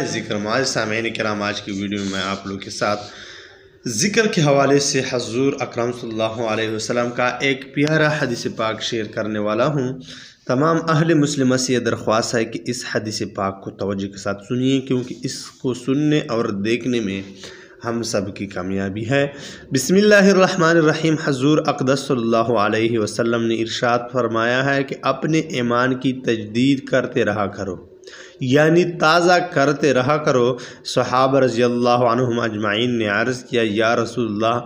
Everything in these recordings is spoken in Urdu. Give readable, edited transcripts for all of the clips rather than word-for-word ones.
ذکر معاذ سامعین کرام، آج کی ویڈیو میں آپ لوگ کے ساتھ ذکر کے حوالے سے حضور اکرم صلی اللہ علیہ وسلم کا ایک پیارا حدیث پاک شیئر کرنے والا ہوں۔ تمام اہل مسلمہ سے یہ درخواست ہے کہ اس حدیث پاک کو توجہ کے ساتھ سنیے، کیونکہ اس کو سننے اور دیکھنے میں ہم سب کی کامیابی ہے۔ بسم اللہ الرحمن الرحیم۔ حضور اقدس صلی اللہ علیہ وسلم نے ارشاد فرمایا ہے کہ اپنے ایمان کی تجدید کرتے رہا کرو، یعنی تازہ کرتے رہا کرو۔ صحابہ رضی اللہ عنہم اجمعین نے عرض کیا، یا رسول اللہ،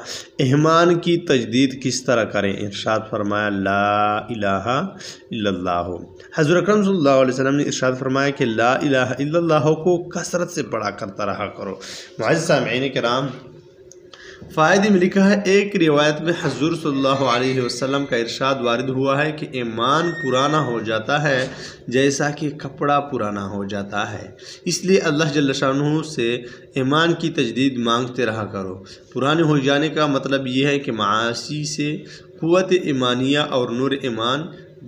ایمان کی تجدید کس طرح کریں؟ ارشاد فرمایا، لا الہ الا اللہ۔ حضور اکرم صلی اللہ علیہ وسلم نے ارشاد فرمایا کہ لا الہ الا اللہ کو کثرت سے پڑھا کرتا رہا کرو۔ معزز سامعین کرام، فائدے میں لکھا ہے، ایک روایت میں حضور صلی اللہ علیہ وسلم کا ارشاد وارد ہوا ہے کہ ایمان پرانا ہو جاتا ہے جیسا کہ کپڑا پرانا ہو جاتا ہے، اس لیے اللہ جل شانہ سے ایمان کی تجدید مانگتے رہا کرو۔ پرانے ہو جانے کا مطلب یہ ہے کہ معاصی سے قوت ایمانیہ اور نور ایمان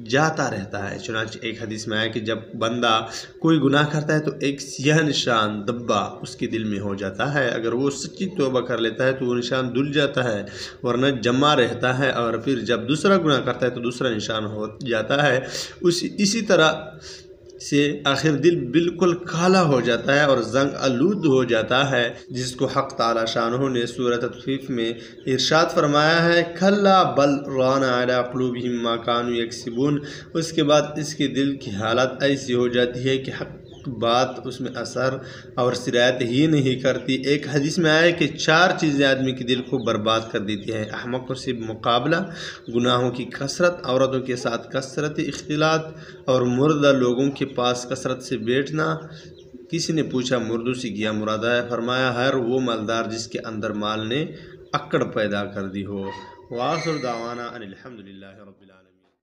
جاتا رہتا ہے۔ چنانچہ ایک حدیث میں آیا کہ جب بندہ کوئی گناہ کرتا ہے تو ایک سیاہ نشان دبا اس کے دل میں ہو جاتا ہے، اگر وہ سچی توبہ کر لیتا ہے تو وہ نشان دھل جاتا ہے، ورنہ جمع رہتا ہے، اور پھر جب دوسرا گناہ کرتا ہے تو دوسرا نشان ہو جاتا ہے۔ اسی طرح سے آخر دل بالکل کالا ہو جاتا ہے اور زنگ آلود ہو جاتا ہے، جس کو حق تعالی شانہ نے سورۃ تطفیف میں ارشاد فرمایا ہے، کھلا بل ران علی قلوبہم ما کانوا یکسبون۔ اس کے بعد اس کے دل کی حالت ایسی ہو جاتی ہے کہ حق بات اس میں اثر اور سرایت ہی نہیں کرتی۔ ایک حدیث میں آیا کہ 4 چیزیں آدمی کے دل کو برباد کر دیتی ہیں: احمقوں سے مقابلہ، گناہوں کی کثرت، عورتوں کے ساتھ کثرت اختلاط، اور مردہ لوگوں کے پاس کثرت سے بیٹھنا۔ کسی نے پوچھا، مردوں سے کیا مراد ہے؟ فرمایا، ہر وہ مالدار جس کے اندر مال نے اکڑ پیدا کر دی ہو۔ وآخر دعوانا ان الحمدللہ رب العالمین۔